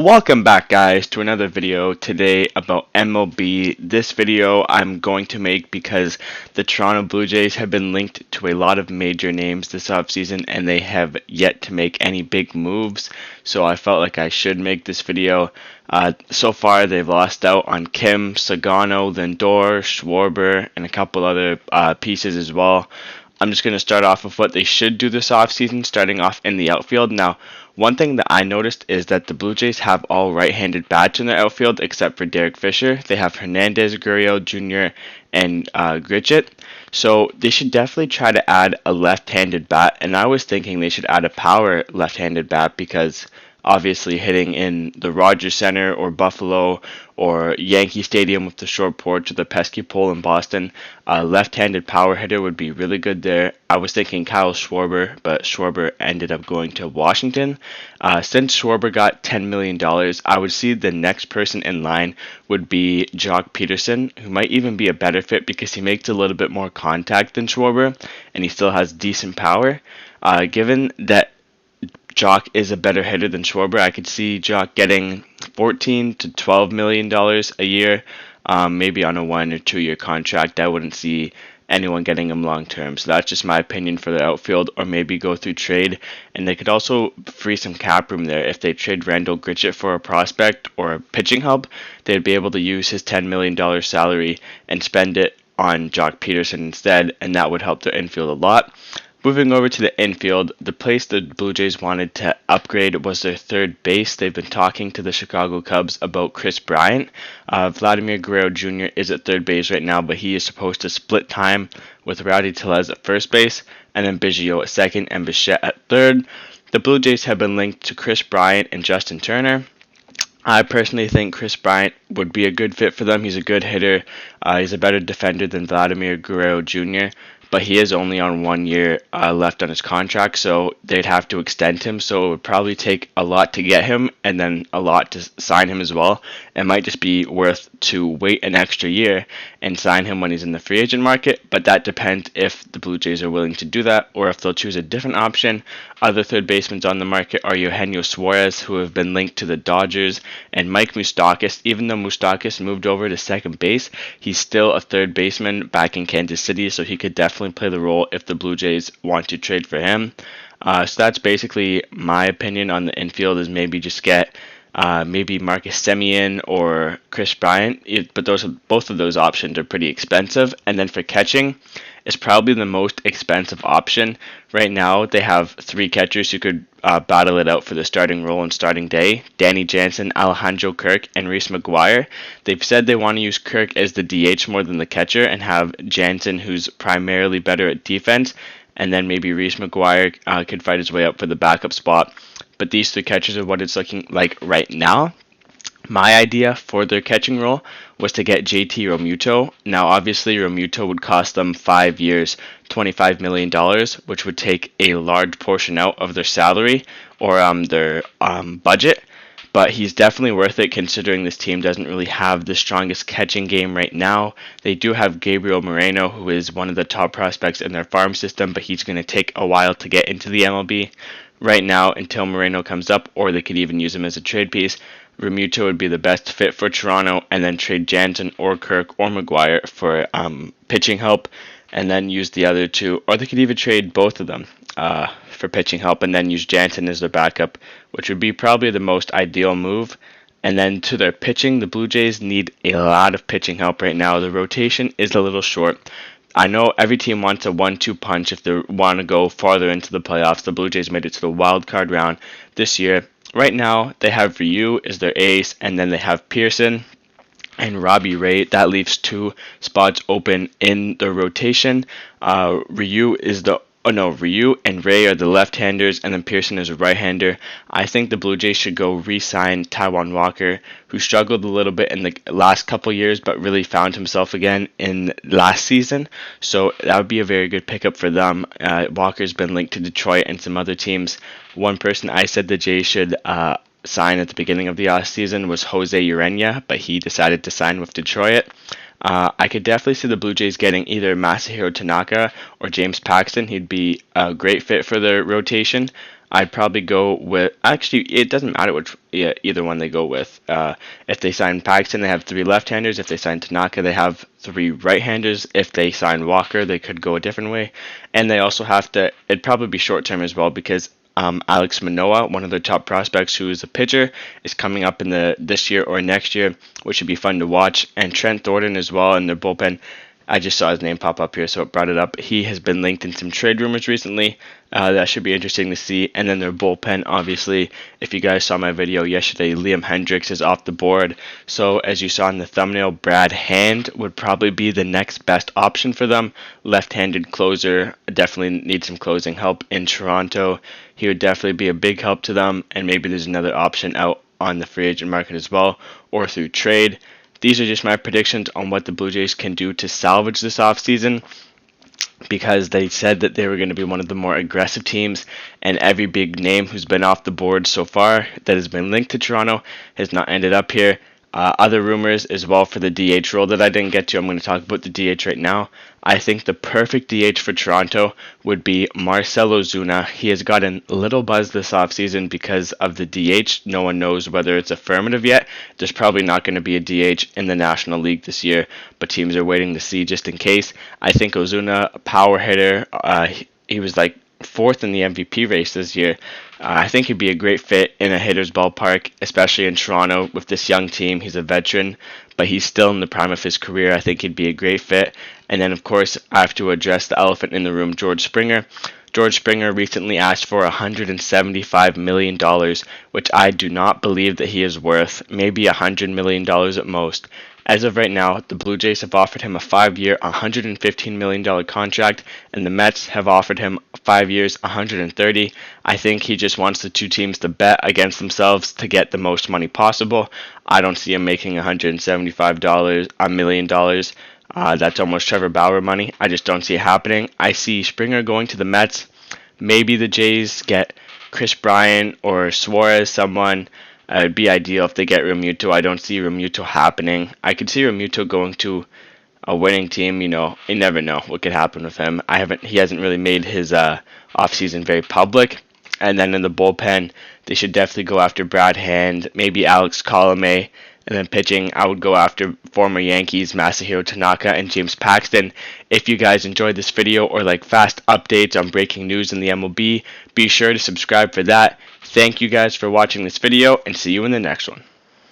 Welcome back guys to another video today about MLB. This video I'm going to make because the Toronto Blue Jays have been linked to a lot of major names this offseason and they have yet to make any big moves. So I felt like I should make this video. So far they've lost out on Kim, Sagano, Lindor, Schwarber, and a couple other pieces as well. I'm just going to start off with what they should do this offseason, starting off in the outfield. Now, one thing that I noticed is that the Blue Jays have all right-handed bats in their outfield except for Derek Fisher. They have Hernandez, Gurriel Jr., and Gritchett. So they should definitely try to add a left-handed bat, and I was thinking they should add a power left-handed bat because obviously hitting in the Rogers Center or Buffalo or Yankee Stadium with the short porch or the pesky pole in Boston, a left-handed power hitter would be really good there. I was thinking Kyle Schwarber, but Schwarber ended up going to Washington. Since Schwarber got $10 million, I would see the next person in line would be Jock Peterson, who might even be a better fit because he makes a little bit more contact than Schwarber, and he still has decent power. Given that Jock is a better hitter than Schwarber, I could see Jock getting 14 to 12 million dollars a year, maybe on a 1 or 2 year contract. I wouldn't see anyone getting him long term. So that's just my opinion for the outfield, or maybe go through trade. And they could also free some cap room there. If they trade Randall Gritchett for a prospect or a pitching help, they'd be able to use his $10 million salary and spend it on Jock Peterson instead, and that would help their infield a lot. Moving over to the infield, the place the Blue Jays wanted to upgrade was their third base. They've been talking to the Chicago Cubs about Chris Bryant. Vladimir Guerrero Jr. is at third base right now, but he is supposed to split time with Rowdy Tellez at first base, and then Biggio at second and Bichette at third. The Blue Jays have been linked to Chris Bryant and Justin Turner. I personally think Chris Bryant would be a good fit for them. He's a good hitter. He's a better defender than Vladimir Guerrero Jr., but he is only on 1 year left on his contract, so they'd have to extend him. So it would probably take a lot to get him and then a lot to sign him as well. It might just be worth to wait an extra year and sign him when he's in the free agent market, but that depends if the Blue Jays are willing to do that or if they'll choose a different option. Other third basemen on the market are Eugenio Suarez, who have been linked to the Dodgers, and Mike Moustakas. Even though Moustakas moved over to second base, he's still a third baseman back in Kansas City, so he could definitely play the role if the Blue Jays want to trade for him. So that's basically my opinion on the infield, is maybe just get maybe Marcus Semien or Chris Bryant, but both of those options are pretty expensive. And then for catching, it's probably the most expensive option. Right now, they have three catchers who could battle it out for the starting role on starting day: Danny Jansen, Alejandro Kirk, and Reese McGuire. They've said they want to use Kirk as the DH more than the catcher and have Jansen, who's primarily better at defense, and then maybe Reese McGuire could fight his way up for the backup spot. But these three catchers are what it's looking like right now. My idea for their catching role was to get JT Realmuto. Now, obviously, Realmuto would cost them 5 years, $25 million, which would take a large portion out of their salary or their budget. But he's definitely worth it considering this team doesn't really have the strongest catching game right now. They do have Gabriel Moreno, who is one of the top prospects in their farm system, but he's going to take a while to get into the MLB. Right now, until Moreno comes up, or they could even use him as a trade piece, Realmuto would be the best fit for Toronto, and then trade Jansen or Kirk or McGuire for pitching help, and then use the other two, or they could even trade both of them for pitching help, and then use Jansen as their backup, which would be probably the most ideal move. And then to their pitching, the Blue Jays need a lot of pitching help right now. The rotation is a little short. I know every team wants a 1-2 punch if they want to go farther into the playoffs. The Blue Jays made it to the wild card round this year. Right now, they have Ryu as their ace, and then they have Pearson and Robbie Ray. That leaves two spots open in the rotation. Ryu and Ray are the left-handers, and then Pearson is a right-hander. I think the Blue Jays should go re-sign Taijuan Walker, who struggled a little bit in the last couple years, but really found himself again in last season. So that would be a very good pickup for them. Walker's been linked to Detroit and some other teams. One person I said the Jays should sign at the beginning of the offseason was Jose Urena, but he decided to sign with Detroit. I could definitely see the Blue Jays getting either Masahiro Tanaka or James Paxton. He'd be a great fit for their rotation. I'd probably go with, actually, it doesn't matter which, yeah, either one they go with. If they sign Paxton, they have 3 left-handers. If they sign Tanaka, they have 3 right-handers. If they sign Walker, they could go a different way. And they also have to, it'd probably be short-term as well, because Alex Manoah, one of their top prospects who is a pitcher, is coming up in the this year or next year, which should be fun to watch. And Trent Thornton as well in their bullpen. I just saw his name pop up here, so it brought it up. He has been linked in some trade rumors recently. That should be interesting to see. And then their bullpen, obviously, if you guys saw my video yesterday, Liam Hendriks is off the board. So as you saw in the thumbnail, Brad Hand would probably be the next best option for them. Left-handed closer, definitely needs some closing help in Toronto. He would definitely be a big help to them. And maybe there's another option out on the free agent market as well, or through trade. These are just my predictions on what the Blue Jays can do to salvage this offseason, because they said that they were going to be one of the more aggressive teams, and every big name who's been off the board so far that has been linked to Toronto has not ended up here. Other rumors as well for the DH role that I didn't get to. I'm going to talk about the DH right now. I think the perfect DH for Toronto would be Marcell Ozuna. He has gotten little buzz this offseason because of the DH. No one knows whether it's affirmative yet. There's probably not going to be a DH in the National League this year, but teams are waiting to see just in case. I think Ozuna, a power hitter, he was like 4th in the MVP race this year. I think he'd be a great fit in a hitter's ballpark, especially in Toronto with this young team. He's a veteran, but he's still in the prime of his career. I think he'd be a great fit. And then, of course, I have to address the elephant in the room, George Springer. George Springer recently asked for $175 million, which I do not believe that he is worth. Maybe $100 million at most. As of right now, the Blue Jays have offered him a 5-year, $115 million contract, and the Mets have offered him 5 years, $130. I think he just wants the two teams to bet against themselves to get the most money possible. I don't see him making $175 million. That's almost Trevor Bauer money. I just don't see it happening. I see Springer going to the Mets. Maybe the Jays get Chris Bryant or Suarez, someone. It'd be ideal if they get Realmuto. I don't see Realmuto happening. I could see Realmuto going to a winning team. You never know what could happen with him. He hasn't really made his offseason very public. And then in the bullpen, they should definitely go after Brad Hand, maybe Alex Colomé. And then pitching, I would go after former Yankees Masahiro Tanaka and James Paxton. If you guys enjoyed this video or like fast updates on breaking news in the MLB, be sure to subscribe for that. Thank you guys for watching this video, and see you in the next one.